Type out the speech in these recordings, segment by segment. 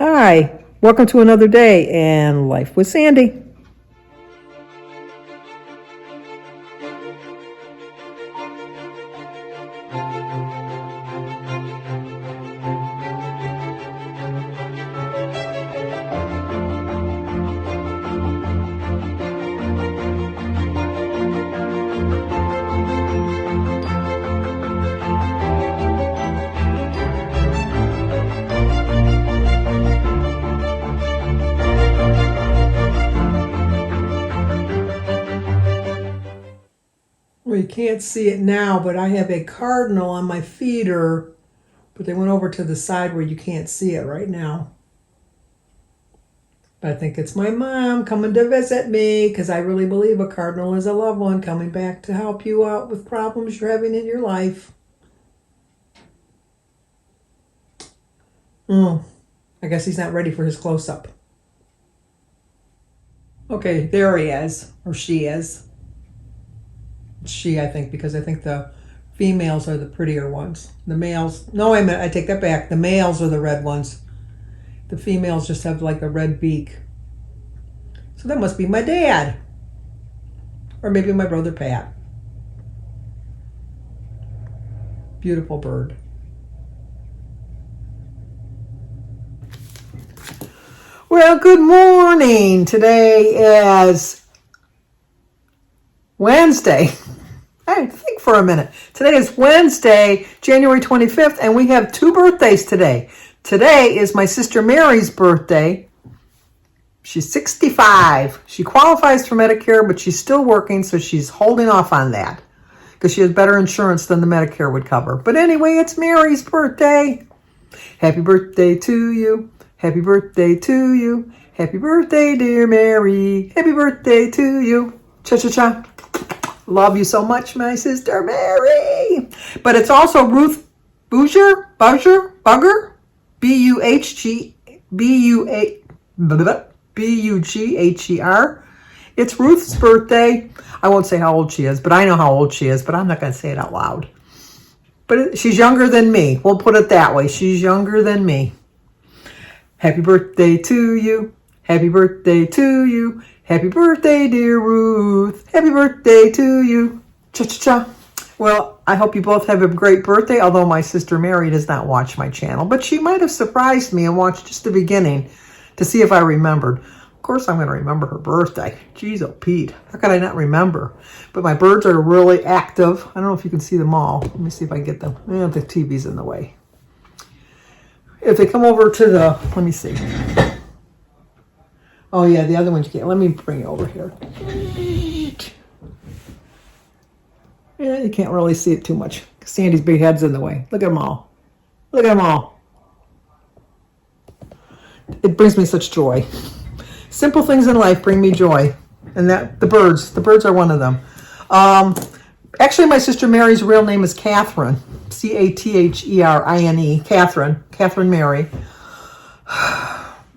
Hi, welcome to another day and Life with Sandy. Well, you can't see it now, but I have a cardinal on my feeder, but they went over to the side where you can't see it right now. But I think it's my mom coming to visit me because I really believe a cardinal is a loved one coming back to help you out with problems you're having in your life. Oh, I guess he's not ready for his close-up. Okay, there he is, or she is. She, I think, because I think the females are the prettier ones. The males, no, I take that back. The males are the red ones. The females just have like a red beak. So that must be my dad. Or maybe my brother Pat. Beautiful bird. Well, good morning. Today is Wednesday. I think for a minute. Today is Wednesday, January 25th, and we have two birthdays today. Today is my sister Mary's birthday. She's 65. She qualifies for Medicare, but she's still working, so she's holding off on that because she has better insurance than the Medicare would cover. But anyway, it's Mary's birthday. Happy birthday to you. Happy birthday to you. Happy birthday, dear Mary. Happy birthday to you. Cha-cha-cha. Love you so much, my sister Mary. But it's also Ruth Bugger, B-U-G-H-E-R. It's Ruth's birthday. I won't say how old she is, but I know how old she is, but I'm not going to say it out loud. But she's younger than me. We'll put it that way. She's younger than me. Happy birthday to you. Happy birthday to you. Happy birthday, dear Ruth. Happy birthday to you. Cha-cha-cha. Well, I hope you both have a great birthday, although my sister Mary does not watch my channel. But she might have surprised me and watched just the beginning to see if I remembered. Of course, I'm going to remember her birthday. Jeez, oh, Pete. How could I not remember? But my birds are really active. I don't know if you can see them all. Let me see if I can get them. The TV's in the way. If they come over to the, let me see. Oh, yeah, the other ones you can't. Let me bring it over here. Yeah, you can't really see it too much. Sandy's big head's in the way. Look at them all. Look at them all. It brings me such joy. Simple things in life bring me joy. And that the birds are one of them. Actually, my sister Mary's real name is Catherine. C-A-T-H-E-R-I-N-E. Catherine Mary.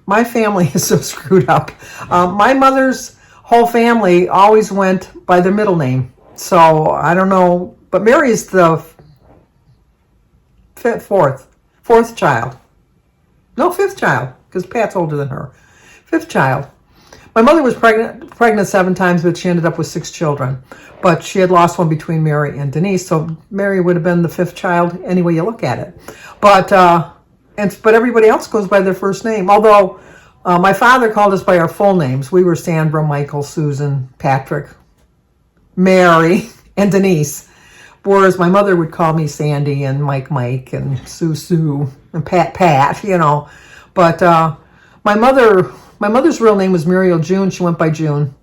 My family is so screwed up. My mother's whole family always went by their middle name. So I don't know, but Mary is the fourth child. No, fifth child, because Pat's older than her. Fifth child. My mother was pregnant 7 times, but she ended up with 6 children. But she had lost one between Mary and Denise, so Mary would have been the 5th child any way you look at it. But everybody else goes by their first name. Although my father called us by our full names. We were Sandra, Michael, Susan, Patrick, Mary, and Denise. Whereas my mother would call me Sandy and Mike, and Sue, and Pat, you know. But my mother's real name was Muriel June. She went by June.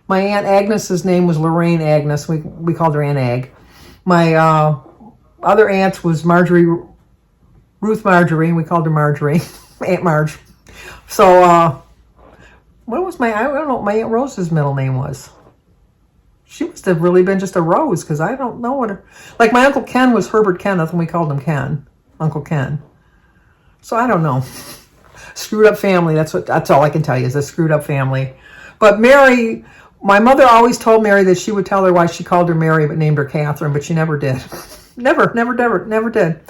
My Aunt Agnes's name was Lorraine Agnes. We called her Aunt Ag. My other aunt was Ruth Marjorie. We called her Marjorie. Aunt Marge. So what was I don't know what my Aunt Rose's middle name was. She must have really been just a Rose, because I don't know what her... Like, my Uncle Ken was Herbert Kenneth, and we called him Ken. Uncle Ken. So, I don't know. Screwed up family. That's all I can tell you, is a screwed up family. But Mary... My mother always told Mary that she would tell her why she called her Mary, but named her Catherine, but she never did. Never did.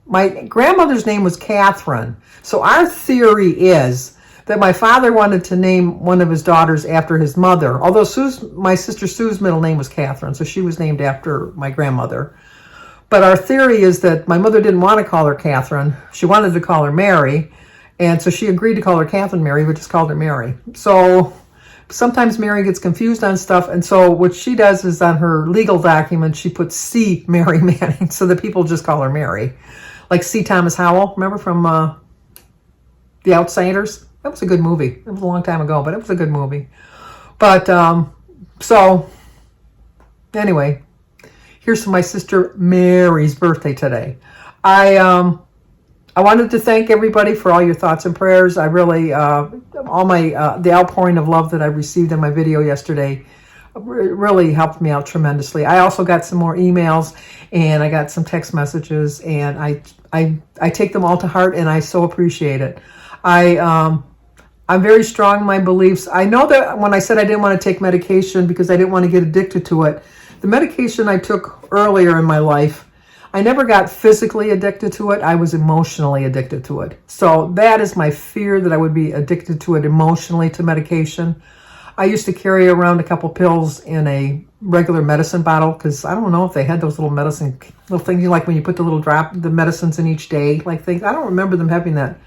my grandmother's name was Catherine. So our theory is that my father wanted to name one of his daughters after his mother. Although my sister Sue's middle name was Catherine, so she was named after my grandmother. But our theory is that my mother didn't want to call her Catherine. She wanted to call her Mary. And so she agreed to call her Catherine Mary, but just called her Mary. So sometimes Mary gets confused on stuff. And so what she does is on her legal document, she puts C. Mary Manning so that people just call her Mary. Like C. Thomas Howell, remember from The Outsiders? That was a good movie. It was a long time ago, but it was a good movie. But so anyway, here's my sister Mary's birthday today. I wanted to thank everybody for all your thoughts and prayers. I really, all my, the outpouring of love that I received in my video yesterday really helped me out tremendously. I also got some more emails and I got some text messages, and I take them all to heart, and I so appreciate it. I'm very strong in my beliefs. I know that when I said I didn't want to take medication because I didn't want to get addicted to it, the medication I took earlier in my life, I never got physically addicted to it. I was emotionally addicted to it. So that is my fear, that I would be addicted to it emotionally, to medication. I used to carry around a couple pills in a regular medicine bottle because I don't know if they had those little little things like when you put the little the medicines in each day, like things. I don't remember them having that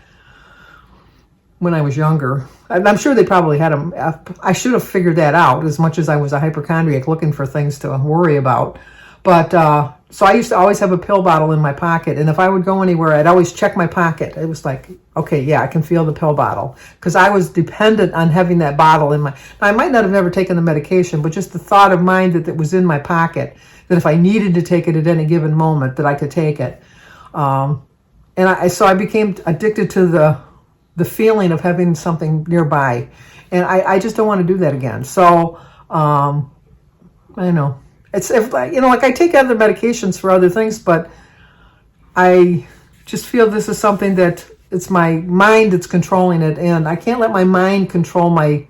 when I was younger. I'm sure they probably had them. I should have figured that out, as much as I was a hypochondriac looking for things to worry about. But so I used to always have a pill bottle in my pocket, and if I would go anywhere, I'd always check my pocket. It was like, okay, yeah, I can feel the pill bottle, because I was dependent on having that bottle in my. Now, I might not have never taken the medication, but just the thought of mind that it was in my pocket, that if I needed to take it at any given moment, that I could take it. So I became addicted to the feeling of having something nearby, and I just don't want to do that again. So I don't know. It's like I take other medications for other things, but I just feel this is something that it's my mind that's controlling it, and I can't let my mind control my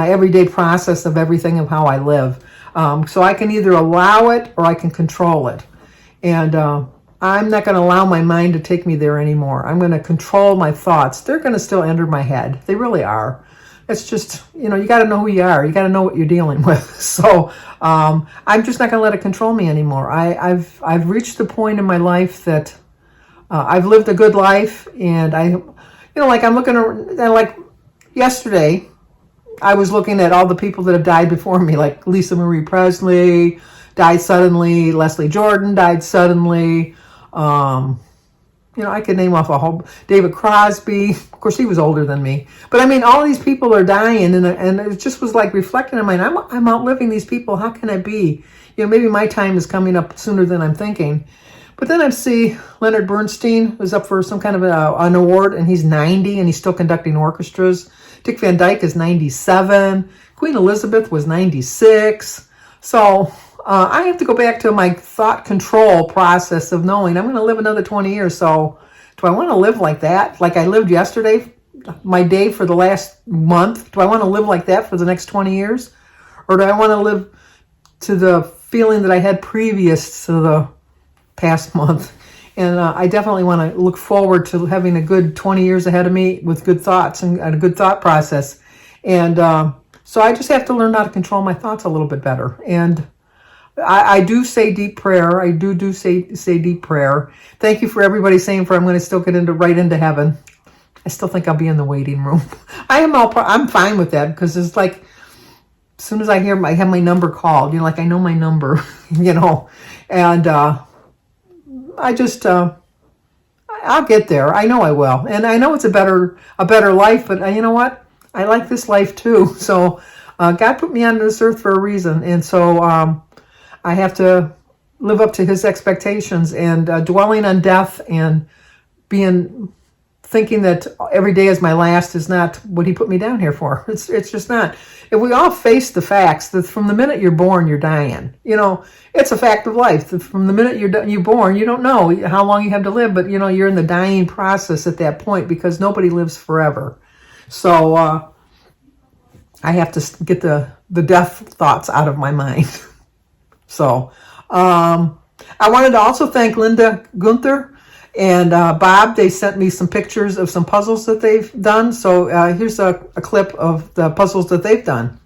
everyday process of everything of how I live. So I can either allow it or I can control it, and I'm not going to allow my mind to take me there anymore. I'm going to control my thoughts. They're going to still enter my head. They really are. It's just, you got to know who you are. You got to know what you're dealing with. So I'm just not going to let it control me anymore. I've reached the point in my life that I've lived a good life, and I'm looking around, like yesterday, I was looking at all the people that have died before me, like Lisa Marie Presley died suddenly, Leslie Jordan died suddenly. I could name off a whole, David Crosby. Of course, he was older than me. But I mean, all these people are dying, and it just was like reflecting on mine. I'm outliving these people. How can it be? Maybe my time is coming up sooner than I'm thinking. But then I see Leonard Bernstein was up for some kind of an award, and he's 90, and he's still conducting orchestras. Dick Van Dyke is 97. Queen Elizabeth was 96. So I have to go back to my thought control process of knowing I'm going to live another 20 years. So do I want to live like that? Like I lived yesterday, my day for the last month? Do I want to live like that for the next 20 years? Or do I want to live to the feeling that I had previous to the past month? And I definitely want to look forward to having a good 20 years ahead of me with good thoughts and a good thought process. And so I just have to learn how to control my thoughts a little bit better. And I do say deep prayer. I do say deep prayer. Thank you for everybody saying I'm going to still get right into heaven. I still think I'll be in the waiting room. I'm fine with that, because it's like, as soon as I have my number called, like I know my number, and I just, I'll get there. I know I will. And I know it's a better life, but you know what? I like this life too. So God put me on this earth for a reason. And so I have to live up to his expectations, and dwelling on death and thinking that every day is my last is not what he put me down here for. It's just not. If we all face the facts that from the minute you're born, you're dying. It's a fact of life. That from the minute you're born, you don't know how long you have to live, but you're in the dying process at that point, because nobody lives forever. So I have to get the death thoughts out of my mind. So I wanted to also thank Linda Gunther. And Bob, they sent me some pictures of some puzzles that they've done. So here's a clip of the puzzles that they've done.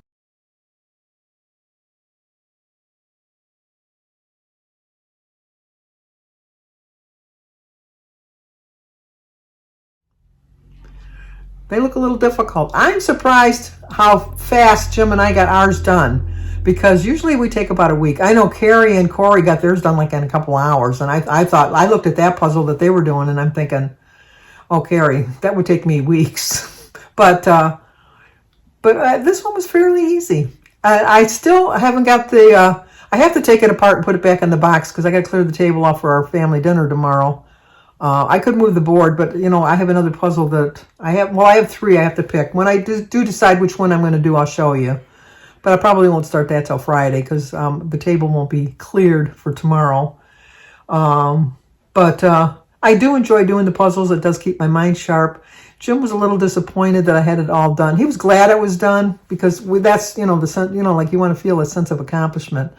They look a little difficult. I'm surprised how fast Jim and I got ours done, because usually we take about a week. I know Carrie and Corey got theirs done like in a couple hours, and I looked at that puzzle that they were doing, and I'm thinking, oh, Carrie, that would take me weeks. But this one was fairly easy. I still haven't got the. I have to take it apart and put it back in the box because I got to clear the table off for our family dinner tomorrow. I could move the board, but I have another puzzle that I have. Well, I have three I have to pick. When I do decide which one I'm going to do, I'll show you. But I probably won't start that till Friday because the table won't be cleared for tomorrow. But I do enjoy doing the puzzles. It does keep my mind sharp. Jim was a little disappointed that I had it all done. He was glad it was done because that's like you want to feel a sense of accomplishment.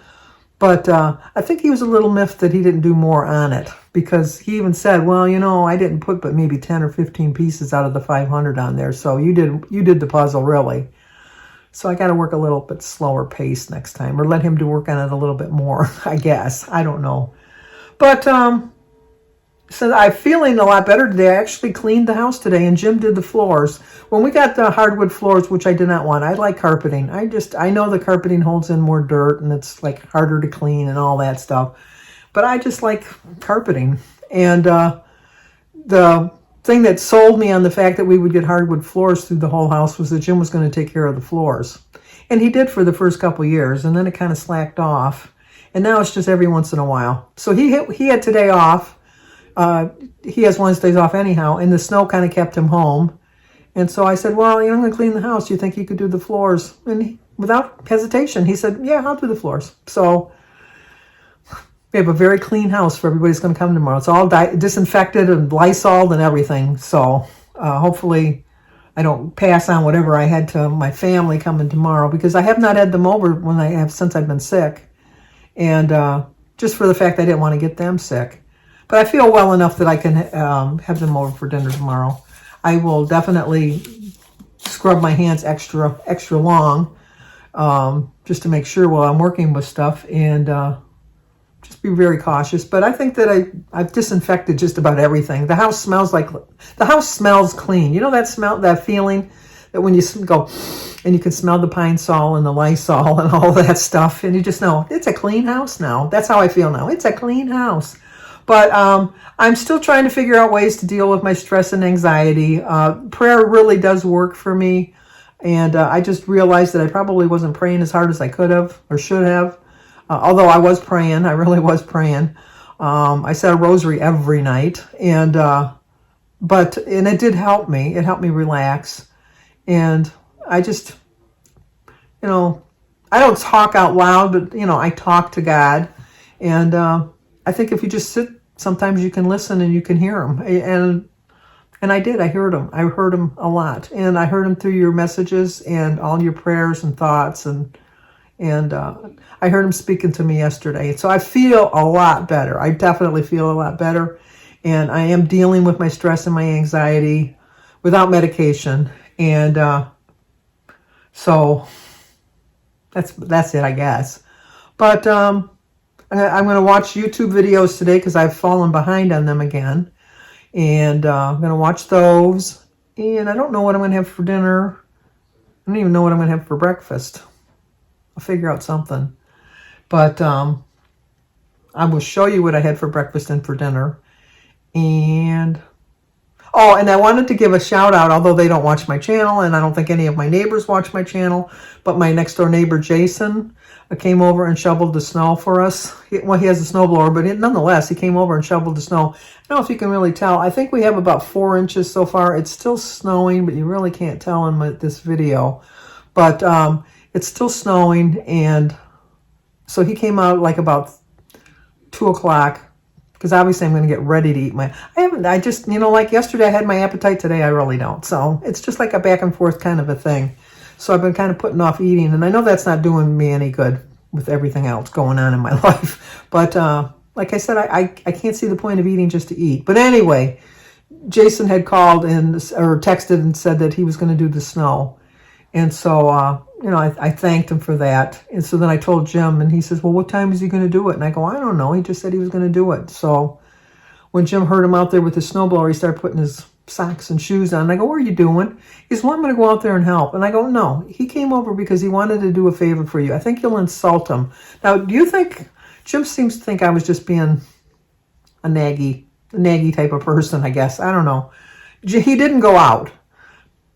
But I think he was a little miffed that he didn't do more on it, because he even said, well, I didn't put but maybe 10 or 15 pieces out of the 500 on there. So you did the puzzle, really. So I got to work a little bit slower pace next time, or let him work on it a little bit more, I guess. I don't know. But so I'm feeling a lot better today. I actually cleaned the house today, and Jim did the floors. When we got the hardwood floors, which I did not want, I like carpeting. I know the carpeting holds in more dirt, and it's like harder to clean and all that stuff. But I just like carpeting. And the thing that sold me on the fact that we would get hardwood floors through the whole house was that Jim was going to take care of the floors. And he did for the first couple years, and then it kind of slacked off. And now it's just every once in a while. So he had today off. He has Wednesdays off anyhow, and the snow kind of kept him home. And so I said, well, I'm going to clean the house. Do you think you could do the floors? And without hesitation, he said, yeah, I'll do the floors. So we have a very clean house for everybody's going to come tomorrow. It's all disinfected and Lysoled and everything. So hopefully I don't pass on whatever I had to my family coming tomorrow, because I have not had them over since I've been sick. And just for the fact I didn't want to get them sick. But I feel well enough that I can have them over for dinner tomorrow. I will definitely scrub my hands extra long, just to make sure while I'm working with stuff, and just be very cautious. But I think that I've disinfected just about everything. The house smells clean. You know that smell, that feeling that when you go and you can smell the Pine Sol and the Lysol and all that stuff, and you just know it's a clean house now. That's how I feel now. It's a clean house. But I'm still trying to figure out ways to deal with my stress and anxiety. Prayer really does work for me. And I just realized that I probably wasn't praying as hard as I could have or should have. Although I was praying. I really was praying. I said a rosary every night. And it did help me. It helped me relax. And I just, I don't talk out loud, but, I talk to God. And I think if you just sit, sometimes you can listen and you can hear him. And I did. I heard him. I heard him a lot. And I heard him through your messages and all your prayers and thoughts. And I heard him speaking to me yesterday. So I feel a lot better. I definitely feel a lot better. And I am dealing with my stress and my anxiety without medication. And so that's it, I guess. But I'm going to watch YouTube videos today because I've fallen behind on them again. And I'm going to watch those. And I don't know what I'm going to have for dinner. I don't even know what I'm going to have for breakfast. I'll figure out something. But I will show you what I had for breakfast and for dinner. And I wanted to give a shout out, although they don't watch my channel, and I don't think any of my neighbors watch my channel, but my next door neighbor, Jason, came over and shoveled the snow for us. He has a snowblower, but nonetheless, he came over and shoveled the snow. I don't know if you can really tell. I think we have about 4 inches so far. It's still snowing, but you really can't tell in this video. But it's still snowing, and so he came out like about 2 o'clock. Because obviously I'm going to get ready to eat like yesterday I had my appetite, today I really don't. So it's just like a back and forth kind of a thing. So I've been kind of putting off eating, and I know that's not doing me any good with everything else going on in my life. But like I said, I can't see the point of eating just to eat. But anyway, Jason had called or texted and said that he was going to do the snow. And so, I thanked him for that. And so then I told Jim, and he says, well, what time is he going to do it? And I go, I don't know. He just said he was going to do it. So when Jim heard him out there with his snowblower, he started putting his socks and shoes on. And I go, what are you doing? He says, well, I'm going to go out there and help. And I go, no, he came over because he wanted to do a favor for you. I think you'll insult him. Now, do you think, Jim seems to think I was just being a naggy type of person, I guess. I don't know. He didn't go out,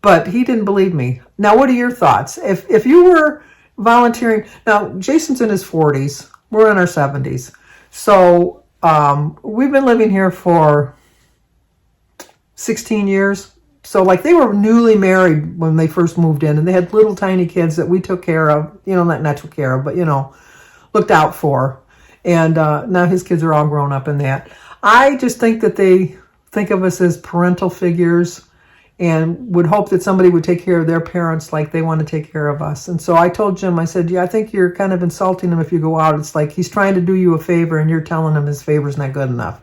but he didn't believe me. Now, what are your thoughts? If you were volunteering, now Jason's in his 40s, we're in our 70s. So we've been living here for 16 years. So like they were newly married when they first moved in, and they had little tiny kids that we took care of, not took care of, but, looked out for. And now his kids are all grown up in that. I just think that they think of us as parental figures and would hope that somebody would take care of their parents like they want to take care of us. And so I told Jim, I said, yeah, I think you're kind of insulting him if you go out. It's like he's trying to do you a favor and you're telling him his favor's not good enough.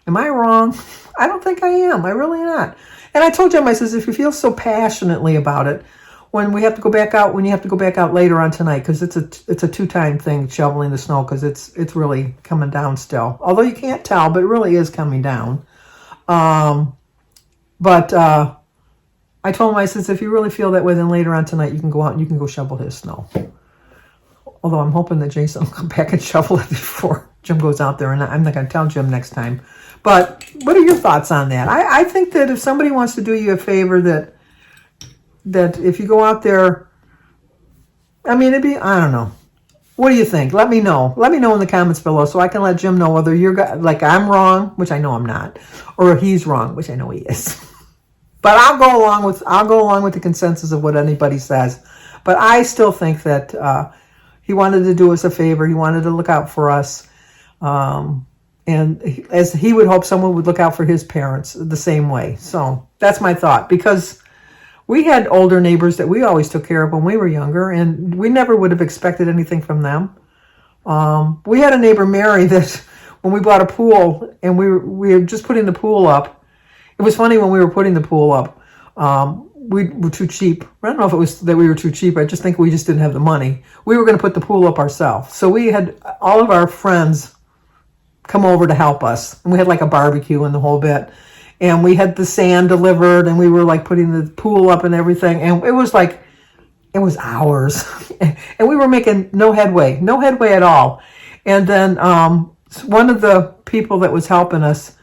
Am I wrong? I don't think I am. I really not. And I told Jim, I says, if you feel so passionately about it, when you have to go back out later on tonight, because it's a 2-time thing, shoveling the snow, because it's really coming down still. Although you can't tell, but it really is coming down. But I told him, I says, if you really feel that way, then later on tonight you can go out and you can go shovel his snow. Although I'm hoping that Jason will come back and shovel it before Jim goes out there, and I'm not going to tell Jim next time. But what are your thoughts on that? I think that if somebody wants to do you a favor, that if you go out there, I don't know. What do you think? Let me know. Let me know in the comments below so I can let Jim know whether you're like I'm wrong, which I know I'm not, or he's wrong, which I know he is. But I'll go along with the consensus of what anybody says. But I still think that he wanted to do us a favor. He wanted to look out for us. And as he would hope someone would look out for his parents the same way. So that's my thought, because we had older neighbors that we always took care of when we were younger, and we never would have expected anything from them. We had a neighbor, Mary, that when we bought a pool and we were just putting the pool up, it was funny when we were putting the pool up, we were too cheap. I don't know if it was that we were too cheap. I just think we just didn't have the money. We were going to put the pool up ourselves. So we had all of our friends come over to help us. And we had like a barbecue and the whole bit. And we had the sand delivered, and we were like putting the pool up and everything. And it was hours. And we were making no headway at all. And then one of the people that was helping us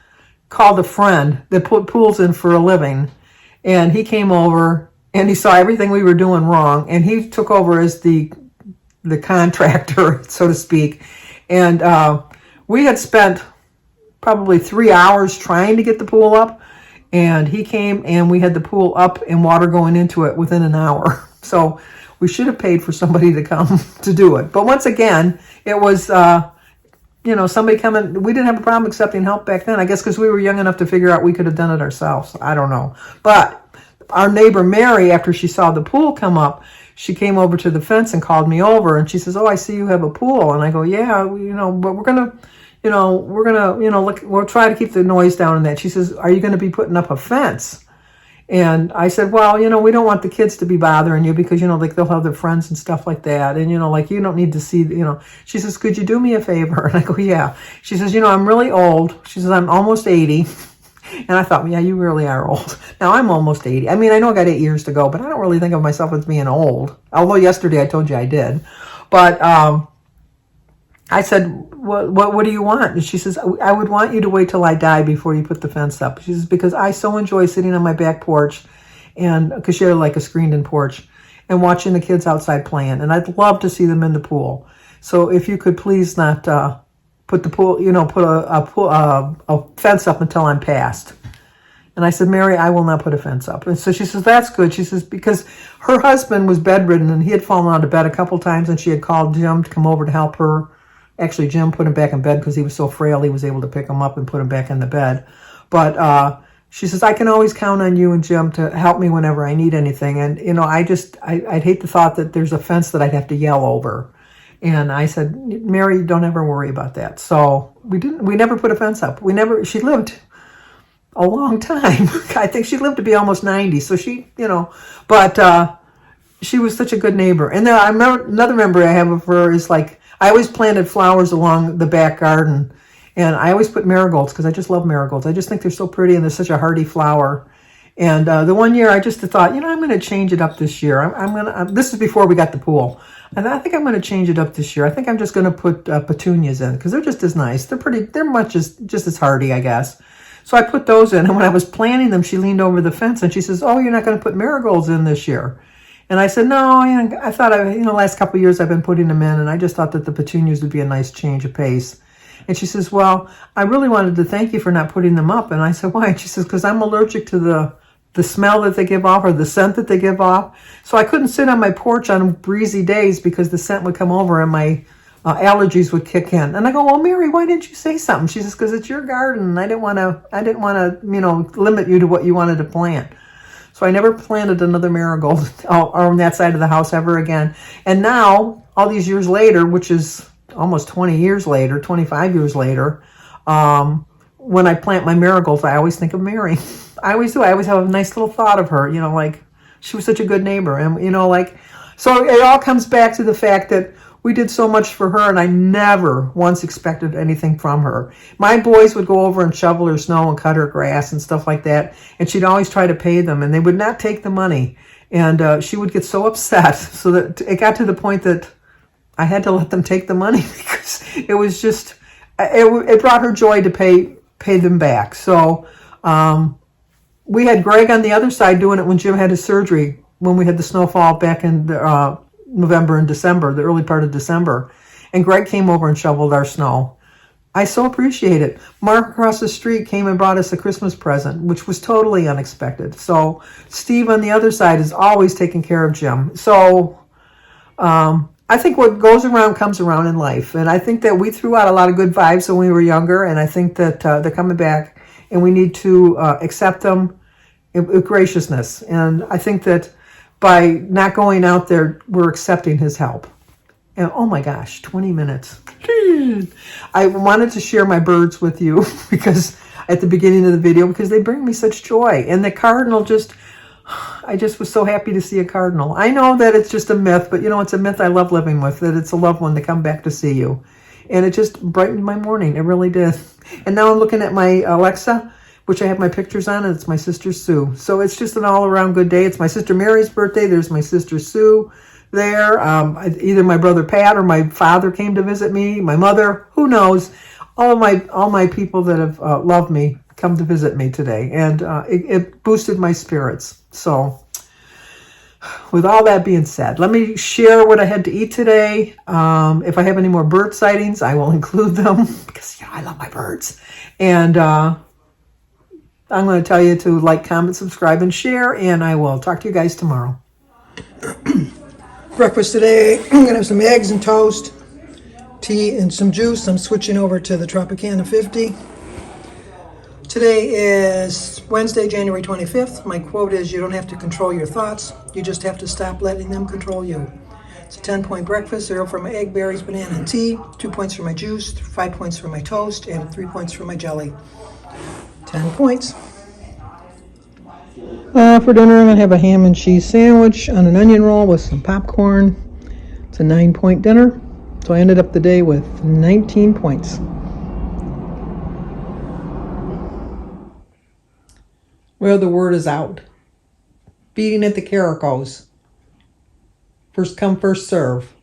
called a friend that put pools in for a living. And he came over and he saw everything we were doing wrong. And he took over as the contractor, so to speak. And we had spent probably 3 hours trying to get the pool up, and he came and we had the pool up and water going into it within an hour. So we should have paid for somebody to come to do it. But once again, it was, somebody coming. We didn't have a problem accepting help back then, I guess because we were young enough to figure out we could have done it ourselves. I don't know. But our neighbor, Mary, after she saw the pool come up, she came over to the fence and called me over, and she says, oh, I see you have a pool. And I go, yeah, but we're going to, look, we'll try to keep the noise down in that. She says, are you going to be putting up a fence? And I said, well, we don't want the kids to be bothering you because, like they'll have their friends and stuff like that. And, you don't need to see, she says, could you do me a favor? And I go, yeah. She says, I'm really old. She says, I'm almost 80. And I thought, yeah, you really are old. Now I'm almost 80. I know I got 8 years to go, but I don't really think of myself as being old. Although yesterday I told you I did. But, I said, what do you want? And she says, I would want you to wait till I die before you put the fence up. She says, because I so enjoy sitting on my back porch, and because she had like a screened-in porch, and watching the kids outside playing. And I'd love to see them in the pool. So if you could please not put the pool, put a fence up until I'm past. And I said, Mary, I will not put a fence up. And so she says, that's good. She says, because her husband was bedridden and he had fallen out of bed a couple times, and she had called Jim to come over to help her. Actually, Jim put him back in bed because he was so frail, he was able to pick him up and put him back in the bed. But she says, I can always count on you and Jim to help me whenever I need anything. And, I'd hate the thought that there's a fence that I'd have to yell over. And I said, Mary, don't ever worry about that. So we never put a fence up. She lived a long time. I think she lived to be almost 90. So but she was such a good neighbor. And then I remember another memory I have of her is like, I always planted flowers along the back garden. And I always put marigolds because I just love marigolds. I just think they're so pretty and they're such a hardy flower. And the one year I just thought, I'm going to change it up this year. This is before we got the pool. And I think I'm going to change it up this year. I think I'm just going to put petunias in because they're just as nice. They're pretty, just as hardy, I guess. So I put those in. And when I was planting them, she leaned over the fence and she says, oh, you're not going to put marigolds in this year. And I said, no, I thought, last couple of years I've been putting them in. And I just thought that the petunias would be a nice change of pace. And she says, well, I really wanted to thank you for not putting them up. And I said, why? And she says, because I'm allergic to the smell that they give off or the scent that they give off. So I couldn't sit on my porch on breezy days because the scent would come over and my allergies would kick in. And I go, well, Mary, why didn't you say something? She says, because it's your garden. And I didn't want to, limit you to what you wanted to plant. So I never planted another marigold on that side of the house ever again. And now, all these years later, which is almost 20 years later, 25 years later, when I plant my marigolds, I always think of Mary. I always do. I always have a nice little thought of her, like she was such a good neighbor. And, so it all comes back to the fact that we did so much for her and I never once expected anything from her. My boys would go over and shovel her snow and cut her grass and stuff like that. And she'd always try to pay them and they would not take the money. And she would get so upset so that it got to the point that I had to let them take the money because it was just, it brought her joy to pay them back. So, we had Greg on the other side doing it when Jim had his surgery, when we had the snowfall back in November and December, the early part of December. And Greg came over and shoveled our snow. I so appreciate it. Mark across the street came and brought us a Christmas present, which was totally unexpected. So Steve on the other side is always taking care of Jim. So I think what goes around comes around in life. And I think that we threw out a lot of good vibes when we were younger. And I think that they're coming back. And we need to accept them with graciousness. And I think that by not going out there, we're accepting his help. And oh my gosh, 20 minutes. I wanted to share my birds with you because at the beginning of the video, because they bring me such joy. And the cardinal I just was so happy to see a cardinal. I know that it's just a myth, but it's a myth I love living with, that it's a loved one to come back to see you. And it just brightened my morning. It really did. And now I'm looking at my Alexa, which I have my pictures on, and it's my sister Sue. So it's just an all-around good day. It's my sister Mary's birthday. There's my sister Sue there. Either my brother Pat or my father came to visit me, my mother, who knows. All my people that have loved me come to visit me today. And it boosted my spirits. So with all that being said, let me share what I had to eat today. If I have any more bird sightings, I will include them because I love my birds. And I'm going to tell you to like, comment, subscribe, and share. And I will talk to you guys tomorrow. Breakfast today, I'm going to have some eggs and toast, tea, and some juice. I'm switching over to the Tropicana 50. Today is Wednesday, January 25th. My quote is, you don't have to control your thoughts. You just have to stop letting them control you. It's a 10-point breakfast, 0 for my egg, berries, banana, and tea, 2 points for my juice, 5 points for my toast, and 3 points for my jelly. 10 points. For dinner, I'm going to have a ham and cheese sandwich on an onion roll with some popcorn. It's a 9-point dinner. So I ended up the day with 19 points. Well, the word is out. Beating at the Caracos. First come, first serve.